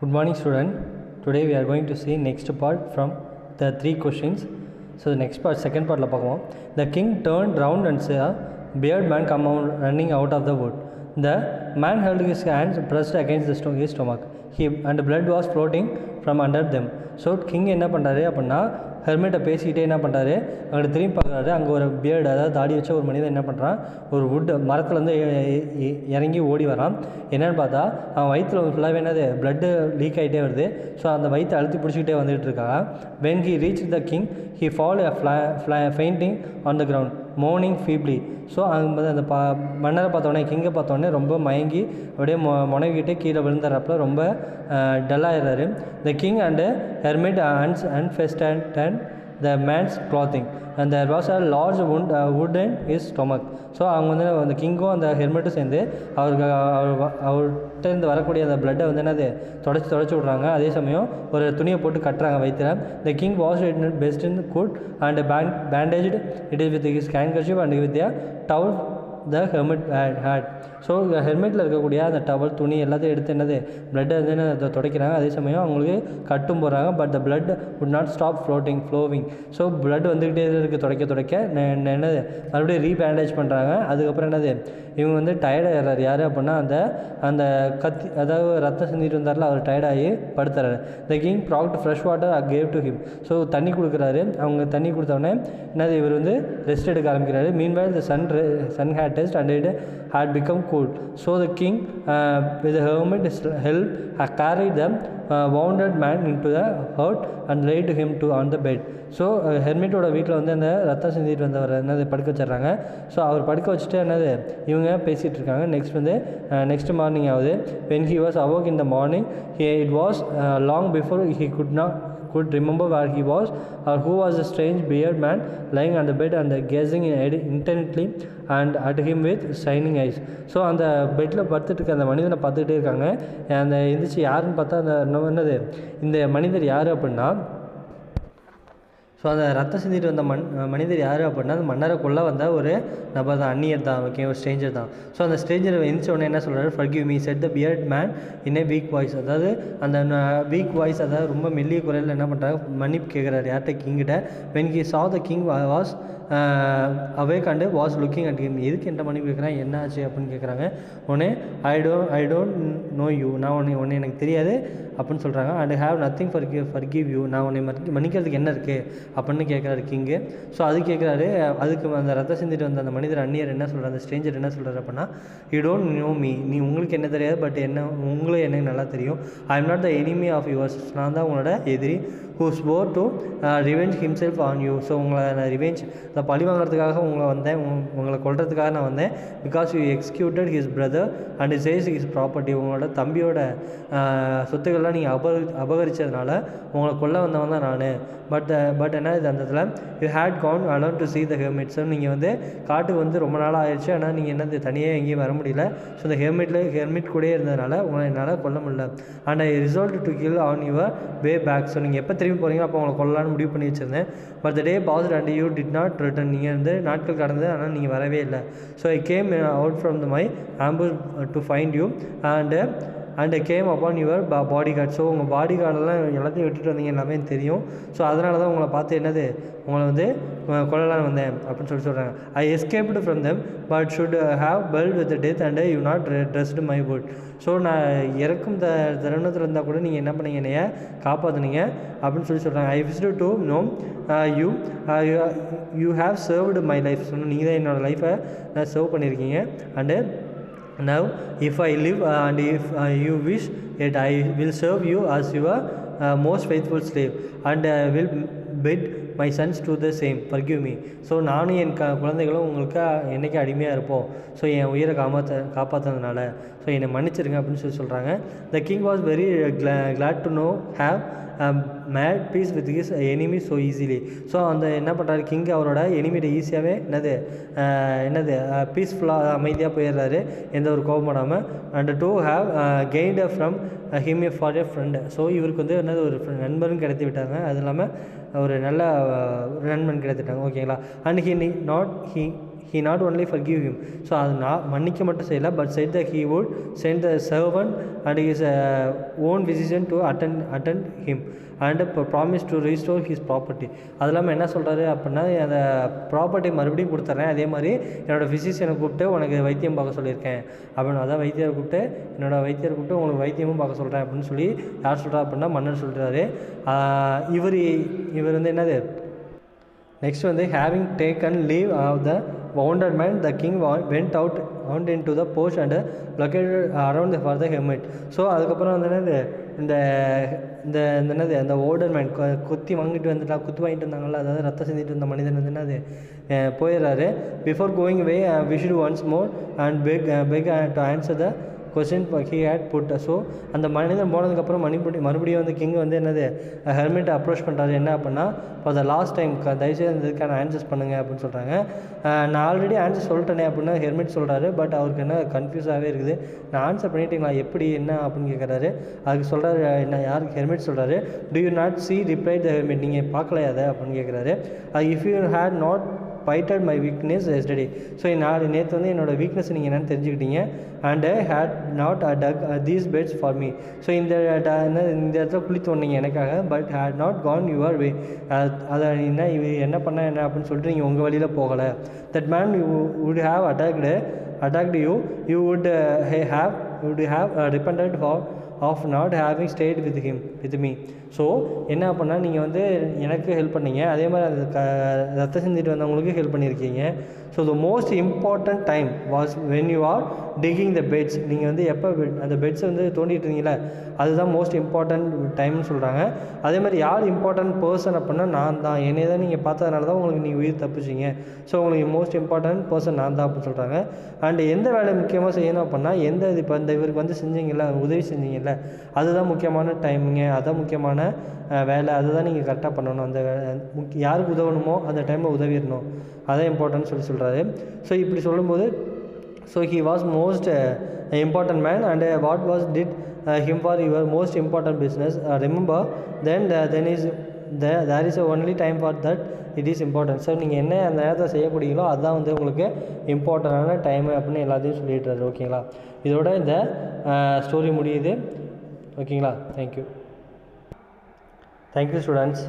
Good morning, student. Today we are going to see next part from the 3 questions. So the next part, second part la paakavom. The king turned round and saw a bearded man come out running out of the wood. The man held his hands pressed against his stomach. And blood was floating from under them. So king என்ன பண்ணுறாரு அப்படின்னா ஹெல்மெட்டை பேசிக்கிட்டே என்ன பண்ணுறாரு, அங்கே திரும்பி பார்க்குறாரு. அங்கே ஒரு பியர்டு, அதாவது தாடி வச்ச ஒரு மனிதன் என்ன பண்ணுறான், ஒரு மரத்துலேருந்து இறங்கி ஓடி வரான். என்னென்னு பார்த்தா அவன் வயிற்றில் ஃபுல்லாகவே என்னது பிளட்டு லீக் ஆகிட்டே வருது. ஸோ அந்த வயிற்றை அழுத்தி பிடிச்சிக்கிட்டே வந்துகிட்டு இருக்கான். When he reach the king he fall fainting on the ground மோர்னிங் ஃபீப்லி. ஸோ அங்கே அந்த மன்னரை பார்த்தோன்னே, கிங்கை பார்த்தோன்னே ரொம்ப மயங்கி அப்படியே முனைகிட்டே கீழே விழுந்துறப்பல ரொம்ப டல்லாகிடுறாரு. The king and hermit unfastened the man's clothing and there was a large wound in his stomach. So அவங்க வந்து அந்த கிங்கும் அந்த ஹெல்மெட்டும் சேர்ந்து அவர்கிட்ட இருந்து வரக்கூடிய அந்த பிளட்டை வந்து என்னது தொடச்சி விட்றாங்க. அதே சமயம் ஒரு துணியை போட்டு கட்டுறாங்க வயிற்றில். The king wash it best in good and bandaged it is with his handkerchief and with towel the helmet hat. So ஹெல்மெட்டில் இருக்கக்கூடிய அந்த டவல் துணி எல்லாத்தையும் எடுத்து என்னது பிளட்டை வந்து அதை துடைக்கிறாங்க. அதே சமயம் அவங்களுக்கு கட்டும் போகிறாங்க. But the blood would not stop flowing. So blood வந்துக்கிட்டே இருக்குது துடைக்க என்னது மறுபடியும் ரீபேண்டேஜ் பண்ணுறாங்க. அதுக்கப்புறம் என்னது இவங்க வந்து டயர்டாகிறார். யார் அப்படின்னா அந்த கத்தி, அதாவது ரத்தம் செஞ்சுட்டு இருந்தார்ல, அவர் டயர்டாகி படுத்துறாரு. The king brought fresh water gave to him. So தண்ணி கொடுக்குறாரு. அவங்க தண்ணி கொடுத்தோடனே என்னது இவர் வந்து ரெஸ்ட் எடுக்க ஆரம்பிக்கிறாரு. Meanwhile the sun had test and it had become cool. So the king with the hermit's help carried the wounded man into the hut and laid him on the bed. So ஹெர்மிட்டோட வீட்டில் வந்து அந்த ரத்தம் செஞ்சுட்டு வந்தவர் என்னது படுக்க வச்சிட்றாங்க. So அவர் படுக்க வச்சுட்டு என்னது இவங்க பேசிகிட்டு இருக்காங்க. நெக்ஸ்ட் மார்னிங் ஆகுது. when he was awoke in the morning it was long before he could remember where he was or who was a strange bearded man lying on the bed and gazing intently and at him with shining eyes. So அந்த பெட்டில் படுத்துட்டு இருக்க அந்த மனிதனை பார்த்துக்கிட்டே இருக்காங்க. அந்த எந்திரிச்சு யாருன்னு பார்த்தா அந்த என்னது இந்த மனிதர் யார் அப்படின்னா, ஸோ அந்த ரத்தம் சிந்திட்டு வந்த மனிதர் யார் அப்படின்னா அந்த மன்னரை கொல்ல வந்த ஒரு நபர் தான், அந்நியர் தான், ஓகே, ஒரு ஸ்ட்ரேஞ்சர் தான். ஸோ அந்த ஸ்ட்ரேஞ்சர் எந்திரிச்ச உடனே என்ன சொல்கிறாரு, forgive me said the bearded man in a weak voice. அதாவது அந்த வீக் வாய்ஸ், அதாவது ரொம்ப மெல்லிய குரலில் என்ன பண்ணுறாங்க, மன்னிப்பு கேட்குறாரு. யார்கிட்ட? கிங்கிட்ட. when he saw the king was awake and was looking at him. எதுக்கு என்கிட்ட மன்னிப்பு கேட்குறேன், என்ன ஆச்சு அப்படின்னு கேட்குறாங்க. உடனே ஐ டோன்ட் நோ யூ, நான் உன்னை எனக்கு தெரியாது அப்படின்னு சொல்கிறாங்க. And have nothing forgive you, நான் உன்னை மன்னிக்கிறதுக்கு என்ன இருக்குது அப்படின்னு கேட்குறாரு கிங்கு. ஸோ அது கேட்குறாரு. அதுக்கு அந்த ரத்த சிந்திட்டு வந்த அந்த மனிதர் அந்நியர் என்ன சொல்கிறார், அந்த ஸ்ட்ரேஞ்சர் என்ன சொல்கிறார் அப்படின்னா, யூ டோன்ட் நோ மீ, நீ உங்களுக்கு என்ன தெரியாது, பட் உங்களை எனக்கு நல்லா தெரியும். I am not the enemy of yours, நான் தான் உங்களோட எதிரி. who swore to revenge himself on you. So உங்களை நான் ரிவெஞ்ச், அதை பழி வாங்கிறதுக்காக உங்களை கொல்றதுக்காக நான் வந்தேன். Because you executed his brother and seized his property. உங்களோட தம்பியோட சொத்துக்கள்லாம் நீங்கள் அபகரித்ததுனால உங்களை கொல்ல வந்தவன் தான் நான். பட் என்ன இது, அந்த இடத்துல you had gone alone to see the hermit. So நீங்கள் வந்து காட்டுக்கு வந்து ரொம்ப நாளாக ஆயிடுச்சு, ஆனால் நீங்கள் என்னது தனியாக எங்கேயும் வர முடியல. ஸோ இந்த ஹெர்மிட் கூட இருந்ததுனால உங்களை என்னால் கொல்ல முடியல. And I resolved to kill on your way back. So நீங்கள் எப்போ திரும்பி போகிறீங்களோ அப்போ உங்களை கொல்லலான்னு முடிவு பண்ணி வச்சுருந்தேன். But the day passed and you did not return. நீங்கள் வந்து நாட்கள் கடந்தது, ஆனால் நீங்கள் வரவே இல்லை. So I came out from my ambush to find you and came upon your bodyguard. So உங்கள் பாடி கார்டெல்லாம் எல்லாத்தையும் விட்டுட்டு வந்தீங்க, எல்லாமே தெரியும். ஸோ அதனால தான் உங்களை பார்த்து என்னது உங்களை வந்து கொல்லலான்னு வந்தேன் அப்படின்னு சொல்கிறாங்க. I escaped from them but should have bled with death and you not dressed my wound. So நான் இறக்கும் தருணத்தில் இருந்தால் கூட நீங்கள் என்ன பண்ணீங்க, என்னைய காப்பாற்றுனீங்க அப்படின்னு சொல்கிறாங்க. I wish to know you have served my life. So நீங்கள் தான் என்னோடய லைஃப்பை நான் சர்வ் பண்ணியிருக்கீங்க. And now if I live and if you wish it, I will serve you as your most faithful slave and will bid my sons to the same. forgive me. So நானும் என் குழந்தைகளும் உங்களுக்கு என்றைக்கு அடிமையாக இருப்போம். So என் உயிரை காப்பாற்றுறதுனால so என்னை மன்னிச்சிருங்க அப்படின்னு சொல்கிறாங்க. The king was very glad to know have made peace with his enemy so easily. So அந்த என்ன பண்ணுறாரு, கிங் அவரோட எனிமிட்ட ஈஸியாகவே என்னது பீஸ்ஃபுல்லாக அமைதியாக போயிடுறாரு, எந்த ஒரு கோபப்படாமல். And to have gained from him for a friend. So இவருக்கு வந்து என்னது ஒரு நண்பரும் கிடைத்து விட்டாங்க, அது இல்லாமல் ஒரு நல்ல நண்பன் கிடைத்துட்டாங்க, ஓகேங்களா. And he not only forgive him. So அது நான் மன்னிக்க மட்டும் செய்யலை, but said that he would send the servant and his own physician to attend him and promise to restore his property. அது இல்லாமல் என்ன சொல்கிறாரு அப்படின்னா, அந்த ப்ராப்பர்ட்டி மறுபடியும் கொடுத்துட்றேன், அதே மாதிரி என்னோடய ஃபிசிஷியனை கூப்பிட்டு உனக்கு வைத்தியம் பார்க்க சொல்லியிருக்கேன் அப்படின்னு, அதான் வைத்தியரை கூப்பிட்டு உங்களுக்கு வைத்தியமும் பார்க்க சொல்கிறேன் அப்படின்னு சொல்லி யார் சொல்கிறா அப்படின்னா மன்னர் சொல்கிறாரு. இவர் வந்து என்னது நெக்ஸ்ட் வந்து having taken leave of the wounded man, the king went out into the porch and located around for the hermit. So அதுக்கப்புறம் வந்து என்னது என்னது அந்த ஓல்டர் மேன் குத்து வாங்கிட்டு வந்தாங்கல்ல, அதாவது ரத்தம் செஞ்சுட்டு வந்த மனிதன் வந்து என்னது போயிடுறாரு. Before going way wish once more and beg to answer the question he had put. So அந்த மனிதன் போனதுக்கப்புறம் மறுபடியும் வந்து கிங் வந்து என்னது ஹெர்மிட்டை அப்ரோச் பண்ணுறாரு. என்ன அப்படின்னா, ஃபார் த லாஸ்ட் டைம் தயவுசெய்து இதுக்கான ஆன்சர்ஸ் பண்ணுங்கள் அப்படின்னு சொல்கிறாங்க. நான் ஆல்ரெடி ஆன்சர் சொல்லிட்டேனே அப்படின்னா ஹெர்மிட் சொல்கிறாரு. பட் அவருக்கு என்ன கன்ஃபியூஸாகவே இருக்குது, நான் ஆன்சர் பண்ணிட்டீங்களா எப்படி என்ன அப்படின்னு கேட்குறாரு. அதுக்கு சொல்கிறாரு, என்ன யாருக்கு ஹெர்மிட் சொல்கிறாரு, do you not see replied the hermit, நீங்கள் பார்க்கலையா அதை அப்படின்னு கேட்குறாரு. If you had not pitied my weakness yesterday. So நேற்று வந்து என்னோடய வீக்னஸ் நீங்கள் என்னென்னு தெரிஞ்சுக்கிட்டீங்க. And had not dug these beds for me. So இந்த இடத்துல குழி தோண்டிங்க எனக்காக. But had not gone your way. அதை என்ன பண்ண என்ன அப்படின்னு சொல்லிட்டு நீங்கள் உங்கள் வழியில் போகலை. That man you would have attacked you, you would have repented of not having stayed with me. So என்ன அப்படின்னா, நீங்கள் வந்து எனக்கு ஹெல்ப் பண்ணீங்க, அதே மாதிரி அது ரத்தம் செஞ்சுட்டு வந்தவங்களுக்கு ஹெல்ப் பண்ணியிருக்கீங்க. So the most important time was when you are digging the beds. நீங்கள் வந்து எப்போ அந்த பெட்ஸை வந்து தோண்டிட்டு இருந்தீங்களே, அதுதான் மோஸ்ட் இம்பார்ட்டன்ட் டைம்னு சொல்கிறாங்க. அதே மாதிரி யார் இம்பார்ட்டன்ட் பர்சன் அப்படின்னா நான் தான், என்னை தான் நீங்கள் பார்த்ததுனால தான் உங்களுக்கு நீங்கள் உயிர் தப்பிச்சிங்க. ஸோ உங்களுக்கு மோஸ்ட் இம்பார்ட்டன்ட் பர்சன் நான் தான் அப்படின்னு சொல்கிறாங்க. அண்ட் எந்த வேலையை முக்கியமாக செய்யணும் அப்படின்னா, இப்போ இந்த இவருக்கு வந்து செஞ்சீங்கல்ல, உதவி செஞ்சீங்கல்ல, அதுதான் முக்கியமான டைமிங்க, அதுதான் முக்கியமான வேலை, அதுதான் நீங்கள் கரெக்டாக பண்ணணும். அந்த யாருக்கு உதவணுமோ அந்த டைமில் உதவிடணும், அதான் இம்பார்ட்டன்ட் சொல்கிறாரு. ஸோ இப்படி சொல்லும்போது, so he was most important man and what was did him for your most important business. Remember then is there is only time for that it is important. So நீங்கள் என்ன அந்த நேரத்தை செய்யக்கூடியீங்களோ அதுதான் வந்து உங்களுக்கு இம்பார்ட்டண்டான டைமு அப்படின்னு எல்லாத்தையும் சொல்லிடுறாரு. ஓகேங்களா, இதோட இந்த ஸ்டோரி முடியுது. ஓகேங்களா, தேங்க்யூ ஸ்டூடெண்ட்ஸ்.